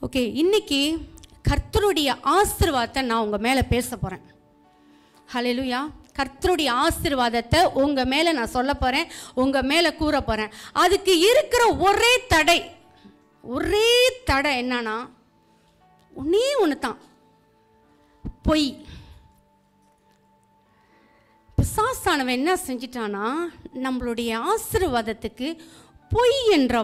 Okay, இன்னைக்கு கர்த்தருடைய ஆசீர்வாதத்தை நான் உங்கள் மேலே பேச போகிறேன். ஹல்லேலூயா. கர்த்தருடைய ஆசீர்வாதத்தை உங்கள் மேலே நான் சொல்ல போகிறேன், உங்கள் மேலே கூற போகிறேன். அதுக்கு இருக்கிற ஒரே தடை என்னன்னா, ஒன்றே ஒன்று தான், பொய். பிசாசானவன் என்ன செஞ்சிட்டானா, நம்மளுடைய ஆசீர்வாதத்துக்கு பொய் என்ற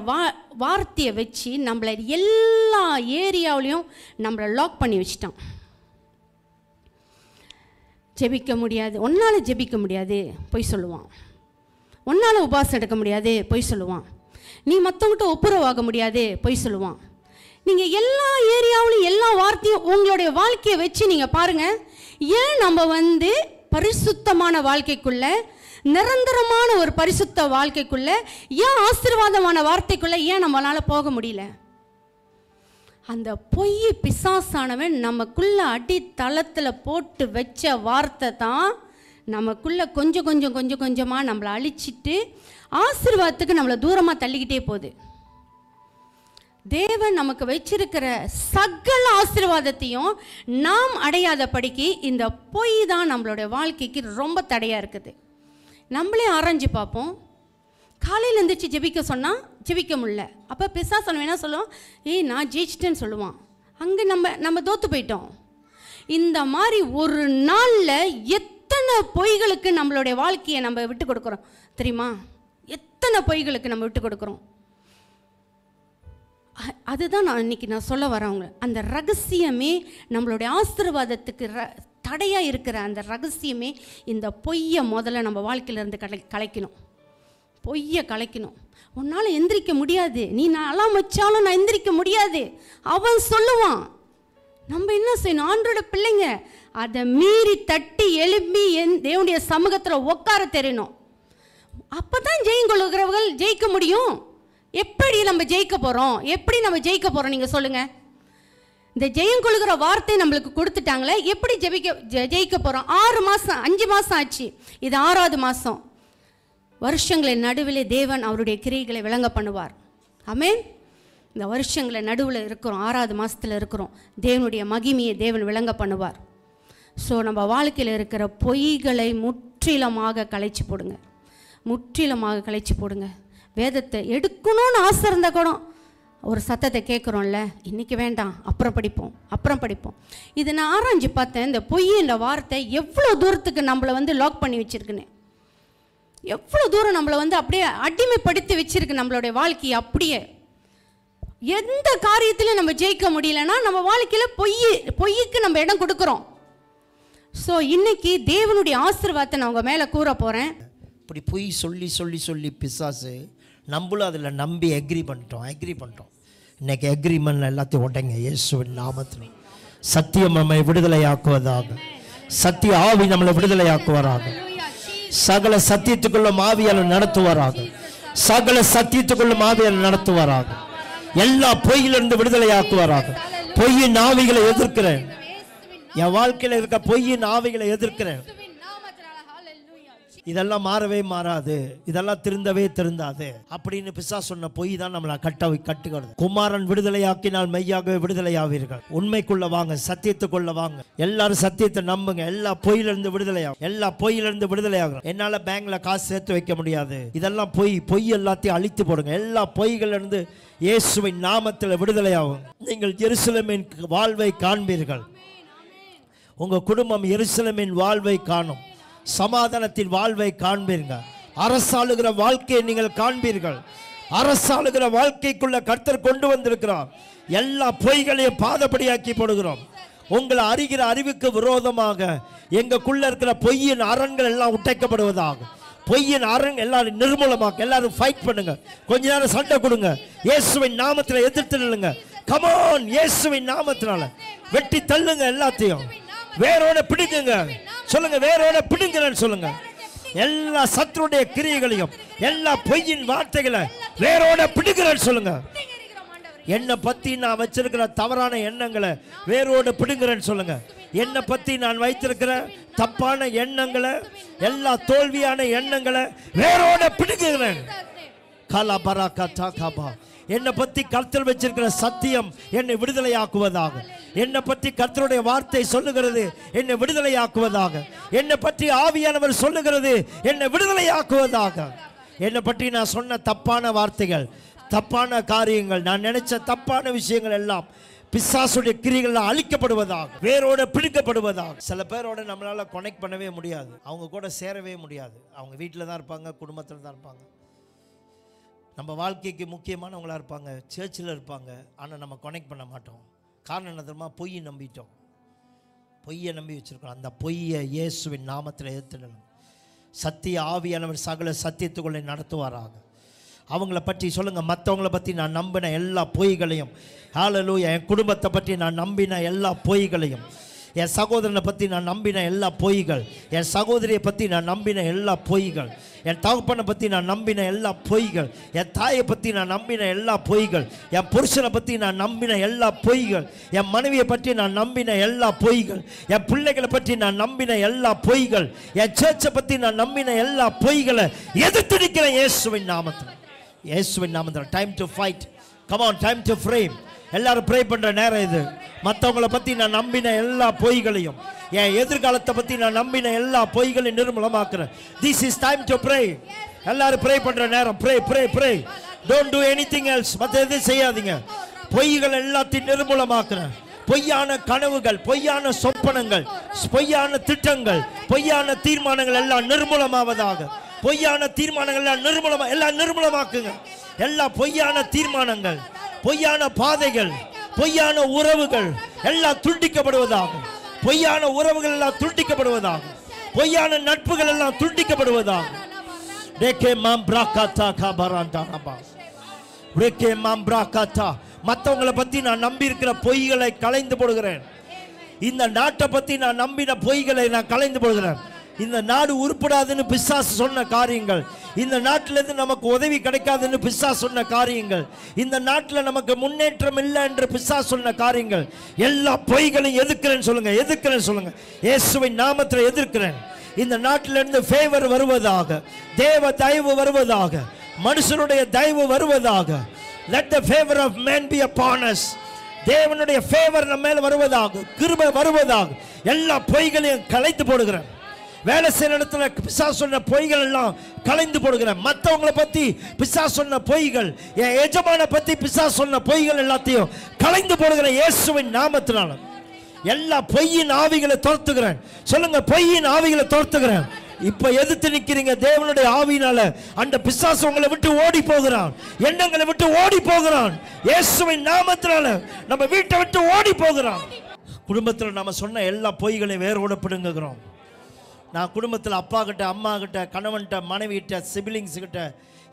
வார்த்தையை வச்சு நம்மளை எல்லா ஏரியாவிலையும் நம்மளை லாக் பண்ணி வச்சிட்டான். ஜெபிக்க முடியாது, ஒன்றால் ஜெபிக்க முடியாது பொய் சொல்லுவான். ஒன்றால் உபவாசம் எடுக்க முடியாது பொய் சொல்லுவான். நீ மற்றவங்கிட்ட ஒப்புரவாக முடியாது பொய் சொல்லுவான். நீங்கள் எல்லா ஏரியாவிலும் எல்லா வார்த்தையும் உங்களுடைய வாழ்க்கையை வச்சு நீங்கள் பாருங்கள். ஏன் நம்ம பரிசுத்தமான வாழ்க்கைக்குள்ள, நிரந்தரமான ஒரு பரிசுத்த வாழ்க்கைக்குள்ள, ஏன் ஆசீர்வாதமான வார்த்தைக்குள்ள ஏன் நம்மளால் போக முடியல? அந்த பொய் பிசாசானவன் நமக்குள்ள அடித்தளத்தில் போட்டு வச்ச வார்த்தை தான் நமக்குள்ள கொஞ்சம் கொஞ்சமாக நம்மளை அழிச்சிட்டு ஆசீர்வாதத்துக்கு நம்மளை தூரமாக தள்ளிக்கிட்டே போகுது. தேவன் நமக்கு வச்சிருக்கிற சகல ஆசீர்வாதத்தையும் நாம் அடையாதபடிக்கு இந்த பொய் தான் நம்மளுடைய வாழ்க்கைக்கு ரொம்ப தடையாக இருக்குது. நம்மளே ஆராய்ஞ்சு பார்ப்போம். காலையில் எழுந்திரிச்சு ஜெபிக்க சொன்னால் ஜெபிக்க முடியல. அப்போ பிசாசு என்ன சொல்லுவோம், நான் ஜெயிச்சிட்டேன்னு சொல்லுவான். அங்கே நம்ம தோற்று போயிட்டோம். இந்த மாதிரி ஒரு நாளில் எத்தனை பொய்களுக்கு நம்மளுடைய வாழ்க்கையை நம்ம விட்டு கொடுக்குறோம் தெரியுமா? எத்தனை பொய்களுக்கு நம்ம விட்டு கொடுக்குறோம். அதுதான் நான் சொல்ல வரவங்க. அந்த ரகசியமே நம்மளுடைய ஆசீர்வாதத்துக்கு தடையாக இருக்கிற அந்த ரகசியமே இந்த பொய்யை முதல்ல நம்ம வாழ்க்கையிலேருந்து கலைக்கணும். பொய்யை கலைக்கணும். உன்னால் எந்திரிக்க முடியாது, நீ நான் அலாம் வச்சாலும் நான் எந்திரிக்க முடியாது அவன் சொல்லுவான். நம்ம என்ன செய்யணும்? ஆண்டோட பிள்ளைங்க அதை மீறி தட்டி எழுப்பி தேவனுடைய சமூகத்தில் உட்கார தெரியணும். அப்போ தான் ஜெயங்கொள்ளுகிறவர்கள் ஜெயிக்க முடியும். எப்படி நம்ம ஜெயிக்க போகிறோம்? நீங்கள் சொல்லுங்கள். இந்த ஜெயம் கொள்கிற வார்த்தை நம்மளுக்கு கொடுத்துட்டாங்களே, எப்படி ஜெயிக்க போகிறோம்? 6 மாதம் 5 மாதம் ஆச்சு, இது 6வது மாதம். வருஷங்களின் நடுவில் தேவன் அவருடைய கிரியைகளை விளங்க பண்ணுவார். ஆமென். இந்த வருஷங்களின் நடுவில் இருக்கிறோம், 6வது மாதத்தில் இருக்கிறோம். தேவனுடைய மகிமையை தேவன் விளங்க பண்ணுவார். ஸோ நம்ம வாழ்க்கையில் இருக்கிற பொய்களை முற்றிலுமாக கலைச்சி போடுங்க. வேதத்தை எடுக்கணும்னு ஆசை இருந்த கூட ஒரு சத்தத்தை கேட்குறோம்ல, இன்றைக்கி வேண்டாம், அப்புறம் படிப்போம். இதை நான் ஆராய்ஞ்சு பார்த்தேன். இந்த பொய்ன்ற வார்த்தை எவ்வளோ தூரத்துக்கு நம்மளை லாக் பண்ணி வச்சுருக்குன்னு, எவ்வளோ தூரம் நம்மளை அப்படியே அடிமைப்படுத்தி வச்சுருக்கு நம்மளுடைய வாழ்க்கையை. அப்படியே எந்த காரியத்திலையும் நம்ம ஜெயிக்க முடியலன்னா நம்ம வாழ்க்கையில் பொய்யுக்கு நம்ம இடம் கொடுக்குறோம். ஸோ இன்னைக்கு தேவனுடைய ஆசீர்வாதத்தை நான் உங்கள் மேலே கூற போகிறேன். இப்படி பொய் சொல்லி பிசாசு நம்மளும் அதில் நம்பி அக்ரி பண்ணிட்டோம். இன்னைக்கு அக்ரிமெண்ட் எல்லாத்தையும் உடைங்க இயேசுவின் நாமத்தில். சத்தியம் நம்மை விடுதலையாக்குவதாக, சத்திய ஆவி நம்மளை விடுதலையாக்குவாராக, சகல சத்தியத்துக்குள்ளும் ஆவியால் நடத்துவாராக, எல்லா பொய்யிலிருந்து விடுதலையாக்குவாராக. பொய்யின் ஆவிகளை எதிர்க்கிறேன், என் வாழ்க்கையில் இருக்க பொய்யின் ஆவிகளை எதிர்க்கிறேன். இதெல்லாம் மாறவே மாறாது, இதெல்லாம் திருந்தாது அப்படின்னு பிசாசு சொன்ன பொய் தான் நம்மளை கட்டுகிறது. குமாரன் விடுதலையாக்கினால் மெய்யாகவே விடுதலையாவீர்கள். உண்மைக்குள்ள வாங்க, சத்தியத்துக்குள்ள வாங்க. எல்லாரும் சத்தியத்தை நம்புங்க. எல்லா பொய்யிலிருந்து விடுதலையாகும். என்னால பேங்க்ல காசு சேர்த்து வைக்க முடியாது, இதெல்லாம் பொய் எல்லாத்தையும் அழித்து போடுங்க. எல்லா பொய்களிலிருந்து இயேசுவின் நாமத்தில் விடுதலையாகும். நீங்கள் எருசலேமின் வாழ்வை காண்பீர்கள். உங்க குடும்பம் எருசலேமின் வாழ்வை காணும். சமாதானத்தின் வாழ்வை காண்பீர்கள். அரசாளுகிற வாழ்க்கையை நீங்கள் காண்பீர்கள். அரசாளுகிற வாழ்க்கைக்குள்ள கர்த்தர் கொண்டு வந்திருக்கிறார். எல்லா பொய்களையும் பாதபடியாக்கி போடுகிறோம். உங்களை அறிகிற அறிவுக்கு விரோதமாக எங்களுக்குள்ள இருக்கிற பொய்யின் அரண்கள் எல்லாம் உடைக்கப்படுவதாக. பொய்யின் அரண் எல்லாரும் நிர்மூலமாக. எல்லாரும் ஃபைட் பண்ணுங்க, கொஞ்ச நேரம் சண்டை கொடுங்க. இயேசுவின் நாமத்தில் எதிர்த்து நில்லுங்க. கமான், இயேசுவின் நாமத்தினால வெட்டி தள்ளுங்க. எல்லாத்தையும் வேரோட பிடிக்குங்க. சொல்லுங்க, வேரோட பிடுங்கிறேன்னு சொல்லுங்க. எல்லா சத்துருடைய கிரியைகளையும், எல்லா பொய்யின் வார்த்தைகளை வேரோட பிடுங்கிறேன்னு சொல்லுங்க. என்னை பத்தி நான் வச்சிருக்கிற தவறான எண்ணங்களை வேரோட பிடுங்கிறேன்னு சொல்லுங்க. என்னை பத்தி நான் வைத்திருக்கிற தப்பான எண்ணங்களை, எல்லா தோல்வியான எண்ணங்களை வேரோட பிடுங்குகிறேன். என்னை பற்றி கர்த்தர் வச்சிருக்கிற சத்தியம் என்னை விடுதலையாக்குவதாக. என்னை பற்றி கர்த்தருடைய வார்த்தை சொல்லுகிறது என்னை விடுதலையாக்குவதாக. என்னை பற்றி ஆவியானவர் சொல்லுகிறது என்னை விடுதலையாக்குவதாக. என்னை பற்றி நான் சொன்ன தப்பான வார்த்தைகள், தப்பான காரியங்கள், நான் நினைச்ச தப்பான விஷயங்கள் எல்லாம் பிசாசுடைய கிரிகள் அழிக்கப்படுவதாக, வேரோட பிடிக்கப்படுவதாக. சில பேரோட நம்மளால கனெக்ட் பண்ணவே முடியாது, அவங்க கூட சேரவே முடியாது. அவங்க வீட்டில் தான் இருப்பாங்க, குடும்பத்தில் தான் இருப்பாங்க, நம்ம வாழ்க்கைக்கு முக்கியமானவங்களாக இருப்பாங்க, சர்ச்சில் இருப்பாங்க. ஆனால் நம்ம கனெக்ட் பண்ண மாட்டோம். காரணம் என்ன தெரியுமா? பொய்யை நம்பிட்டோம், பொய்யை நம்பி வச்சிருக்கோம். அந்த பொய்யை இயேசுவின் நாமத்தில் எதிர்த்துடணும். சத்திய ஆவியானவர் சகல சத்தியத்துக்குள்ளே நடத்துவாராக. அவங்கள பற்றி சொல்லுங்க, மற்றவங்கள பற்றி நான் நம்பின எல்லா பொய்களையும், ஹல்லேலூயா, என் குடும்பத்தை பற்றி நான் நம்பின எல்லா பொய்களையும், என் சகோதரனை பற்றி நான் நம்பின எல்லா பொய்கள், என் சகோதரியை பற்றி நான் நம்பின எல்லா பொய்கள், என் தகப்பனை பற்றி நான் நம்பின எல்லா பொய்கள், என் தாயை பற்றி நான் நம்பின எல்லா பொய்கள், என் புருஷனை பற்றி நான் நம்பின எல்லா பொய்கள், என் மனைவியை பற்றி நான் நம்பின எல்லா பொய்கள், என் பிள்ளைகளை பற்றி நான் நம்பின எல்லா பொய்கள், என் சர்ச்சை பற்றி நான் நம்பின எல்லா பொய்களை எதிர்த்து நிற்கிறேன் இயேசுவின் நாமத்தில். இயேசுவின் நாமத்தில். Time to fight. Come on, time to frame. எல்லாரும் ப்ரே பண்ற நேரம் இது. மற்றவங்களை பற்றி நான் நம்பின எல்லா பொய்களையும், என் எதிர்காலத்தை பற்றி நான் நம்பின எல்லா பொய்களையும் நிர்மூலமாக்குறேன். This is time to pray. எல்லாரும் ப்ரே பண்ற நேரம். Pray pray pray. Don't do anything else. மற்ற எதுவும் செய்யாதீங்க. பொய்கள் எல்லாத்தையும் நிர்மூலமாக்குறேன். பொய்யான கனவுகள், பொய்யான சொப்பனங்கள், பொய்யான திட்டங்கள், பொய்யான தீர்மானங்கள் எல்லாம் நிர்மூலமாவதாக. பொய்யான தீர்மானங்கள் எல்லாம் நிர்மூலமாக்குங்க. எல்லா பொய்யான தீர்மானங்கள், பொய்யான பாதைகள், பொய்யான உறவுகள் எல்லாம் துண்டிக்கப்படுவதாக. பொய்யான உறவுகள் எல்லாம் துண்டிக்கப்படுவதாக. பொய்யான நட்புகள் எல்லாம் துண்டிக்கப்படுவதாக. மற்றவங்களை பத்தி நான் நம்பி இருக்கிற பொய்களை களைந்து போடுகிறேன். இந்த நாட்டை பத்தி நான் நம்பின பொய்களை நான் களைந்து போடுகிறேன். இந்த நாடு உருப்படாதுன்னு பிசாசு சொன்ன காரியங்கள், இந்த நாட்டிலிருந்து நமக்கு உதவி கிடைக்காதுன்னு பிசாசு சொன்ன காரியங்கள், இந்த நாட்டில் நமக்கு முன்னேற்றம் இல்லை என்று பிசாசு சொன்ன காரியங்கள், எல்லா பொய்களையும் எதிர்க்கிறேன்னு சொல்லுங்க. எதிர்க்கிறேன்னு சொல்லுங்க. இயேசுவின் நாமத்தில் எதிர்க்கிறேன். இந்த நாட்டிலிருந்து ஃபேவர் வருவதாக, தேவ தயவு வருவதாக, மனுஷனுடைய தயவு வருவதாக. Let the favor of man be upon us. தேவனுடைய ஃபேவர் நம்ம மேல வருவதாக, கிருபை வருவதாக. எல்லா பொய்களையும் களைந்து போடுகிறேன். வேலை செய்யற இடத்துல பிசாசு சொன்ன பொய்கள் எல்லாம் களைந்து போடுகிறேன். மற்றவங்களை பத்தி பிசாசு சொன்ன பொய்கள், என் எஜமான பத்தி பிசாசு சொன்ன பொய்கள் எல்லாத்தையும் களைந்து போடுகிறேன் இயேசுவின் நாமத்தினால. எல்லா பொய்யின் ஆவிகளை துரத்துகிறேன். சொல்லுங்க, பொய்யின் ஆவிகளை துரத்துகிறேன். இப்ப எதிர்த்து நிக்கிறீங்க தேவனுடைய ஆவியினால. அந்த பிசாசு உங்களை விட்டு ஓடி போகிறான், எண்ணங்களை விட்டு ஓடி போகிறான் இயேசுவின் நாமத்தினால. நம்ம வீட்டை விட்டு ஓடி போகிறான். குடும்பத்தில் நம்ம சொன்ன எல்லா பொய்களையும் வேரோட பிடுங்குகிறோம். நான் குடும்பத்தில் அப்பா கிட்ட, அம்மா கிட்ட, கணவன்கிட்ட, மனைவி கிட்ட, சிபிலிங்ஸ் கிட்ட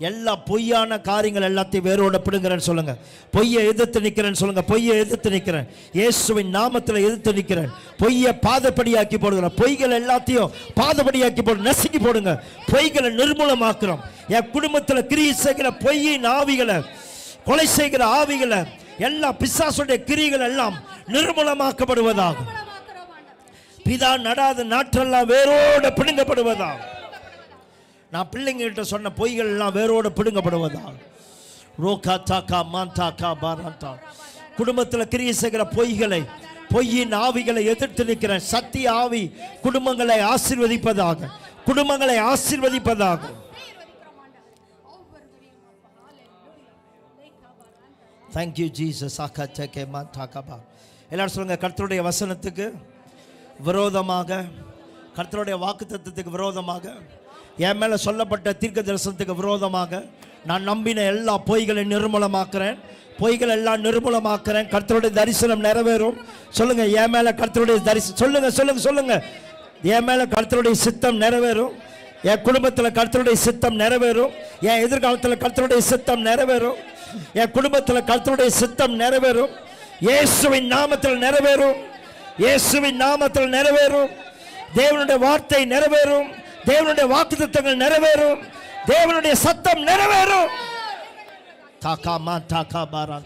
எல்லா பொய்யான காரியங்கள் எல்லாத்தையும் வேரோட பிடுங்குறேன்னு சொல்லுங்க. பொய்யை எதிர்த்து நிற்கிறேன்னு சொல்லுங்க. பொய்யை எதிர்த்து நிற்கிறேன் இயேசுவின் நாமத்தில். எதிர்த்து நிற்கிறேன். பொய்யை பாதப்படியாக்கி போடுகிறேன். பொய்கள் எல்லாத்தையும் பாதப்படியாக்கி போடு, நசுக்கி போடுங்க. பொய்களை நிர்மூலமாக்குறோம். என் குடும்பத்தில் கிரியை செய்கிற பொய்யின் ஆவிகளை, கொலை செய்கிற ஆவிகளை, எல்லா பிசாசுடைய கிரிகள் எல்லாம் நிர்மூலமாக்கப்படுவதாக. பிதா நடாத நாற்றெல்லாம் வேரோட பிடுங்கப்படுவதாக. நான் பிள்ளைங்க கிட்ட சொன்ன பொய்கள் எல்லாம் வேரோட பிடுங்கப்படுவதாக. ரோகா தாக்கா மாந்தாக்கா பாராந்தா. குடும்பத்தில் கிரியை செய்கிற பொய்களை, பொய்யின் ஆவிகளை எதிர்த்து நிற்கிறேன். சத்திய ஆவி குடும்பங்களை ஆசீர்வதிப்பதாக, குடும்பங்களை ஆசீர்வதிப்பதாக. Thank you Jesus. எல்லாரும் சொல்லுங்க, கர்த்தருடைய வசனத்துக்கு விரோதமாக, கர்த்தருடைய வாக்குத்தத்தத்துக்கு விரோதமாக, என் மேல சொல்லப்பட்ட தீர்க்க தரிசனத்துக்கு விரோதமாக நான் நம்பின எல்லா பொய்களை நிர்மூலமாக்குறேன். பொய்கள் எல்லாம் நிர்மூலமாக்குறேன். கர்த்தருடைய தரிசனம் நிறைவேறும். சொல்லுங்க, என் மேல கர்த்தருடைய தரிசனம். சொல்லுங்க சொல்லுங்க சொல்லுங்க. என் மேல கர்த்தருடைய சித்தம் நிறைவேறும். என் குடும்பத்தில் கர்த்தருடைய சித்தம் நிறைவேறும். என் எதிர்காலத்தில் கர்த்தருடைய சித்தம் நிறைவேறும். என் குடும்பத்தில் கர்த்தருடைய சித்தம் நிறைவேறும். இயேசுவின் நாமத்தில் நிறைவேறும். இயேசுவின் நாமத்தில் நிறைவேறும். தேவனுடைய வார்த்தை நிறைவேறும். தேவனுடைய வாக்குத்தத்தங்கள் நிறைவேறும். தேவனுடைய சத்தம் நிறைவேறும். தாக்காமா தாக்கா பாரான்.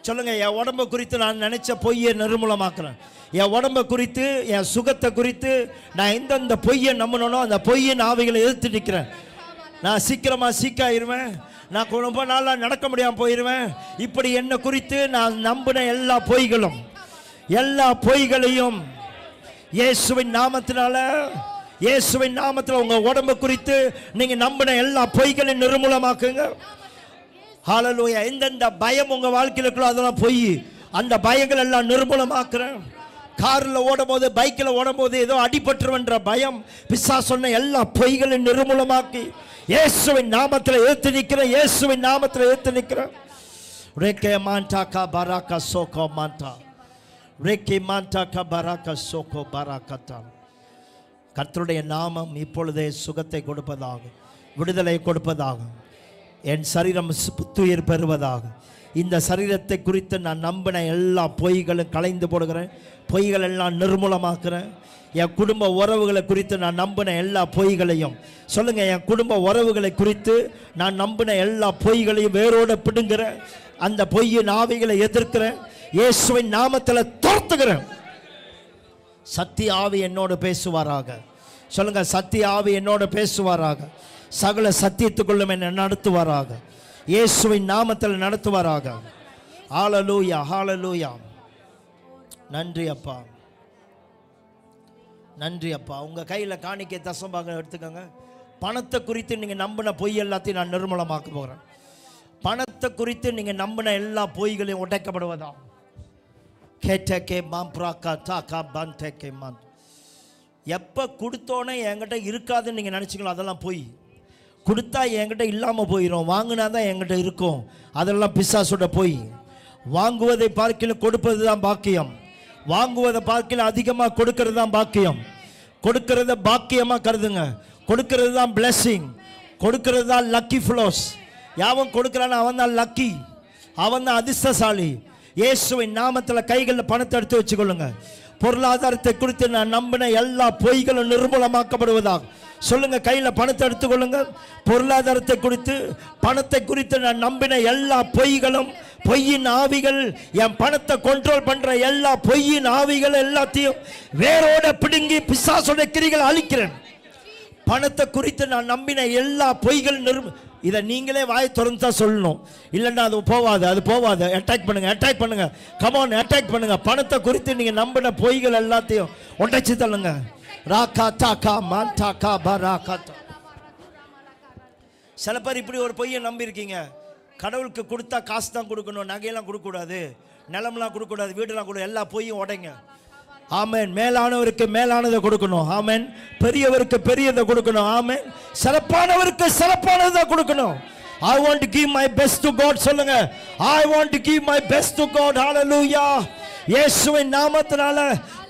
சொல்லுங்க, என் உடம்பை குறித்து நான் நினைச்ச பொய்யை நிர்மூலமாக்குறேன். என் உடம்பை குறித்து, என் சுகத்தை குறித்து நான் எந்தெந்த பொய்யை நம்பணும் அந்த பொய்யின் ஆவிகளை எதிர்த்து நிற்கிறேன். நான் சீக்கிரமா சீக்காயிருவேன், நான் ரொம்ப நாளாக நடக்க முடியாமல் போயிடுவேன். இப்படி என்னை குறித்து நான் நம்பின எல்லா பொய்களையும் இயேசுவின் நாமத்தில் உங்க உடம்பு குறித்து நீங்க நம்பின எல்லா பொய்களையும் நிர்மூலமாக்குங்க. ஹல்லேலூயா. எந்தெந்த பயம் உங்க வாழ்க்கையில் இருக்கோ அதெல்லாம் பொய். அந்த பயங்கள் எல்லாம் நிர்மூலமாக்குறேன். காரில் ஓடும்போது, பைக்கில் ஓடும்போது ஏதோ அடிபட்டுருவன்ற பயம், பிசாசு சொன்ன எல்லா பொய்களையும் நிர்மூலமாக்கி இயேசுவின் நாமத்தில் ஏத்து நிற்கிறேன். இயேசுவின் நாமத்தில் ஏத்து நிற்கிறேன். ரேகே மாண்டாகா பராகா சோகோ மாண்டா, ரேகே மாண்டாகா பராகா சோகோ பராகத்தா. கர்த்தருடைய நாமம் இப்பொழுதே சுகத்தை கொடுப்பதாக, விடுதலை கொடுப்பதாக, என் சரீரம் புத்துயிர் பெறுவதாக. இந்த சரீரத்தை குறித்து நான் நம்பின எல்லா பொய்களும் களைந்து போடுகிறேன். பொய்கள் எல்லாம் நிர்மூலமாக்குறேன். என் குடும்ப உறவுகளை குறித்து நான் நம்பின எல்லா பொய்களையும் சொல்லுங்க. என் குடும்ப உறவுகளை குறித்து நான் நம்பின எல்லா பொய்களையும் வேரோடு பிடுங்குறேன். அந்த பொய்யின் ஆவிகளை எதிர்க்கிறேன். இயேசுவின் நாமத்தில் துரத்துகிறேன். சத்திய ஆவி என்னோடு பேசுவாராக. சொல்லுங்க, சத்திய ஆவி என்னோடு பேசுவாராக. சகல சத்தியத்துக்குள்ளும் என்னை நடத்துவாராக. இயேசுவின் நாமத்தில் நடத்துவாராக. ஹல்லேலூயா, ஹல்லேலூயா. நன்றி அப்பா, நன்றி அப்பா. உங்க கையில் காணிக்கை தசமாக எடுத்துக்கோங்க. பணத்தை குறித்து நீங்க நம்பின பொய் எல்லாத்தையும் நான் நிர்மூலமாக்க போகிறேன். பணத்தை குறித்து நீங்க நம்பின எல்லா பொய்களையும் உடைக்கப்படுவதா. எப்போ கொடுத்தோன்னே என்கிட்ட இருக்காதுன்னு நீங்கள் நினச்சிக்கலாம், அதெல்லாம் போய். கொடுத்தா என்கிட்ட இல்லாமல் போயிடும், வாங்கினா தான் என்கிட்ட இருக்கும், அதெல்லாம் பிசாசோட போய். வாங்குவதை பார்க்கல கொடுப்பது தான் பாக்கியம். வாங்குவதை பார்க்கல அதிகமாக கொடுக்கறது தான் பாக்கியம். கொடுக்கறத பாக்கியமாக கருதுங்க. கொடுக்கறது தான் பிளெஸிங். கொடுக்கறது தான் லக்கி ஃப்ளோஸ். யாவன் கொடுக்குறான்னு அவன் தான் லக்கி, அவன் தான் அதிர்ஷ்டசாலி. இயேசுவின் நாமத்தில் கைகளில் பணத்தை எடுத்து வச்சுக்கொள்ளுங்க. பொருளாதாரத்தை குறித்து நான் நம்பின எல்லா பொய்களும் நிர்மூலமாக்கப்படுவதாக சொல்லுங்க. கையில் பணத்தை எடுத்துக்கொள்ளுங்க. பொருளாதாரத்தை குறித்து, பணத்தை குறித்து நான் நம்பின எல்லா பொய்களும், பொய்யின் ஆவிகள், என் பணத்தை கண்ட்ரோல் பண்ற எல்லா பொய்யின் ஆவிகள் எல்லாத்தையும் வேரோட பிடுங்கி பிசாசுடைய கிரிகளை அழிக்கிறேன். பணத்தை குறித்து நான் நம்பின எல்லா பொய்கள் இதை நீங்களே வாய் திறந்து தான் சொல்லணும், இல்லைன்னா அது போவாது, அது போவாது. அட்டாக் பண்ணுங்க, அட்டாக் பண்ணுங்க, கமான் அட்டாக் பண்ணுங்க. பணத்தை குறித்து நீங்க நம்பின பொய்கள் எல்லாத்தையும் உடைச்சு தள்ளுங்க. ராகா தாக்கா மாண்டாக்கா பராகா. சில பேர் இப்படி ஒரு பொய்யை நம்பி இருக்கீங்க. கடவுளுக்கு கொடுத்தா காசு தான் கொடுக்கணும், நகையெல்லாம் கொடுக்கக்கூடாது, நிலம்லாம் கொடுக்கக்கூடாது, வீடெல்லாம் கொடுக்க, எல்லா பொய்யும் உடைங்க. ஆமென். மேலானவருக்கு மேலானதை கொடுக்கணும். ஆமென். பெரியவருக்கு பெரியதை கொடுக்கணும். ஆமென். சிறப்பானவருக்கு சிறப்பானதை கொடுக்கணும். I want to give my best to God. சொல்லுங்க, I want to give my best to God. Hallelujah. இயேசுவின் நாமத்தினால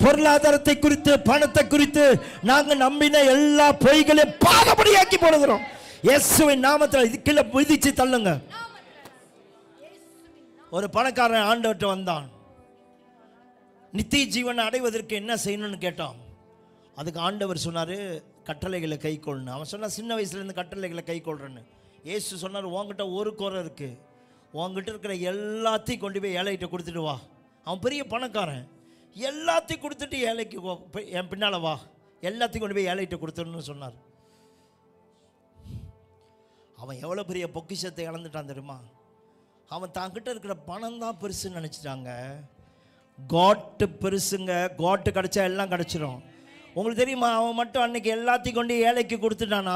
பொருளாதாரத்தை குறித்து, பணத்தை குறித்து நாங்கள் நம்பின எல்லா பொய்களையும் பாதபடியாக்கி போடுகிறோம். இயேசுவின் நாமத்தில் இதுக்குள்ள விதிச்சு தள்ளுங்க. ஒரு பணக்காரன் ஆண்டவர்கிட்ட வந்தான். நித்திய ஜீவனை அடைவதற்கு என்ன செய்யணும்னு கேட்டான். அதுக்கு ஆண்டவர் சொன்னார், கட்டளைகளை கை கொள்ளணும். அவன் சொன்னான், சின்ன வயசுலேருந்து கட்டளைகளை கை கொள்றேன்னு. இயேசு சொன்னார், உங்ககிட்ட ஒரு குறை இருக்குது, உங்ககிட்ட இருக்கிற எல்லாத்தையும் கொண்டு போய் ஏழைகிட்ட கொடுத்துட்டு வா. அவன் பெரிய பணக்காரன், எல்லாத்தையும் கொடுத்துட்டு ஏழைக்கு என் பின்னால் வா, எல்லாத்தையும் கொண்டு போய் ஏழைகிட்ட கொடுத்துடணும்னு சொன்னார். அவன் எவ்வளோ பெரிய பொக்கிஷத்தை இழந்துட்டான் தெரியுமா? அவன் தாங்கிட்ட இருக்கிற பணம் தான் பெருசுன்னு நினச்சிட்டாங்க. காட்டு பெருசுங்க. காட்டு கிடச்சா எல்லாம் கிடச்சிரும். உங்களுக்கு தெரியுமா, அவன் மட்டும் அன்னைக்கு எல்லாத்தையும் கொண்டு ஏழைக்கு கொடுத்துட்டானா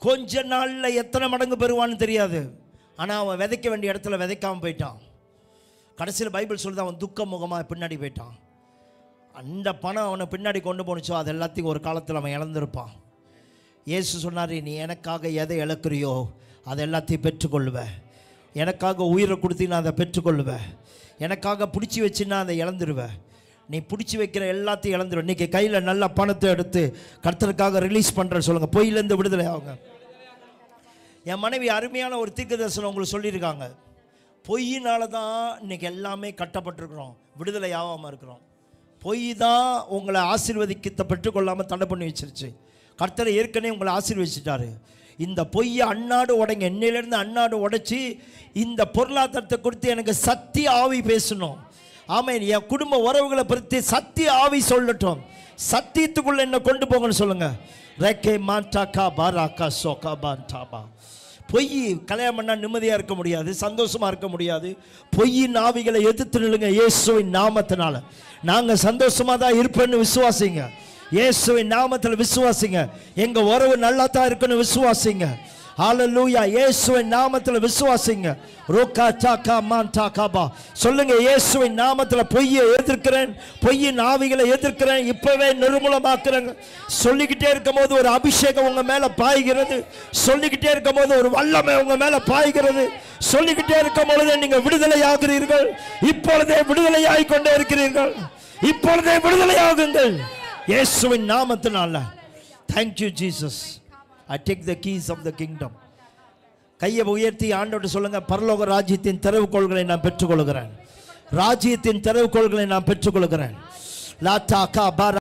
கொஞ்ச நாளில் எத்தனை மடங்கு பெறுவான்னு தெரியாது. ஆனால் அவன் விதைக்க வேண்டிய இடத்துல விதைக்காமல் போயிட்டான். கடைசியில் பைபிள் சொல்லுது, அவன் துக்க முகமாக பின்னாடி போயிட்டான். அந்த பணம் அவனை பின்னாடி கொண்டு போனுச்சோ அது எல்லாத்தையும் ஒரு காலத்தில் அவன் இழந்திருப்பான். இயேசு சொன்னார், நீ எனக்காக எதை இழக்கிறியோ அதை எல்லாத்தையும் பெற்றுக்கொள்ளுவேன். எனக்காக உயிரை கொடுத்தீங்கன்னா அதை பெற்றுக்கொள்ளுவேன். எனக்காக பிடிச்சி வச்சுன்னா அதை இழந்துருவேன். நீ பிடிச்சி வைக்கிற எல்லாத்தையும் இழந்துருவேன். இன்றைக்கி கையில் நல்ல பணத்தை எடுத்து கர்த்தருக்காக ரிலீஸ் பண்ணுறேன். சொல்லுங்கள், பொய்யிலேருந்து விடுதலை ஆகுங்க. என் மனைவி அருமையான ஒரு தீர்க்கதரிசனம் உங்களுக்கு சொல்லியிருக்காங்க. பொய்யினால தான் இன்றைக்கி எல்லாமே கட்டப்பட்டிருக்கிறோம், விடுதலை ஆகாமல் இருக்கிறோம். பொய் தான் உங்களை ஆசீர்வதிக்கத்தை பெற்றுக்கொள்ளாமல் தடை பண்ணி வச்சிருச்சு. கர்த்தரை ஏற்கனவே உங்களை ஆசீர்வதிச்சிட்டாரு. இந்த பொய்யை அன்னாடு உடைங்க. என்னையிலேருந்து அன்னாடு உடைச்சி இந்த பொருளாதாரத்தை குறித்து எனக்கு சத்திய ஆவி பேசணும். ஆமென். என் குடும்ப உறவுகளை பற்றி சத்திய ஆவி சொல்லட்டும். சத்தியத்துக்குள்ள என்ன கொண்டு போங்கன்னு சொல்லுங்க. ரேகே மாண்டாக்கா பாராக்கா சோகா பாண்டாபா. பொய் கல்யாணம் பண்ணா நிம்மதியா இருக்க முடியாது, சந்தோஷமா இருக்க முடியாது. பொய்யின் ஆவிகளை எதிர்த்து நில்லுங்க இயேசுவின் நாமத்தினால. நாங்க சந்தோஷமா தான் இருப்பேன்னு விசுவாசிங்க. இயேசுவின் நாமத்தில் விசுவாசிங்க. எங்க உறவு நல்லா தான் இருக்குன்னு விசுவாசிங்க. ஹalleluya. இயேசுவின் நாமத்தில் விசுவாசிங்க. ரோகா சாகா மான் சாகாபா சொல்லுங்க. இயேசுவின் நாமத்தில் பொய்யை எதிர்க்கிறேன், பொய்யின் ஆவிகளை எதிர்க்கிறேன், இப்பவே நிர்மூலமாக்குறேங்க. சொல்லிக்கிட்டே இருக்கும்போது ஒரு அபிஷேகம் உங்க மேல பாய்கிறது. சொல்லிக்கிட்டே இருக்கும்போது ஒரு வல்லமை உங்க மேல பாய்கிறது. சொல்லிக்கிட்டே இருக்கும் பொழுதே நீங்க விடுதலை ஆகிறீர்கள். இப்பொழுதே விடுதலையாகிக் கொண்டே இருக்கிறீர்கள். இப்பொழுதே விடுதலையாகுங்கள் இயேசுவின் நாமத்தினால. Thank you Jesus. I take the keys of the kingdom. கையை உயர்த்தி ஆண்டவர்கிட்ட சொல்லுங்க, பரலோக ராஜ்யத்தின் திறவுகோல்களை நான் பெற்றுக்கொள்கிறேன். ராஜ்யத்தின் திறவுகோல்களை நான் பெற்றுக்கொள்கிறேன். லாட்டா கா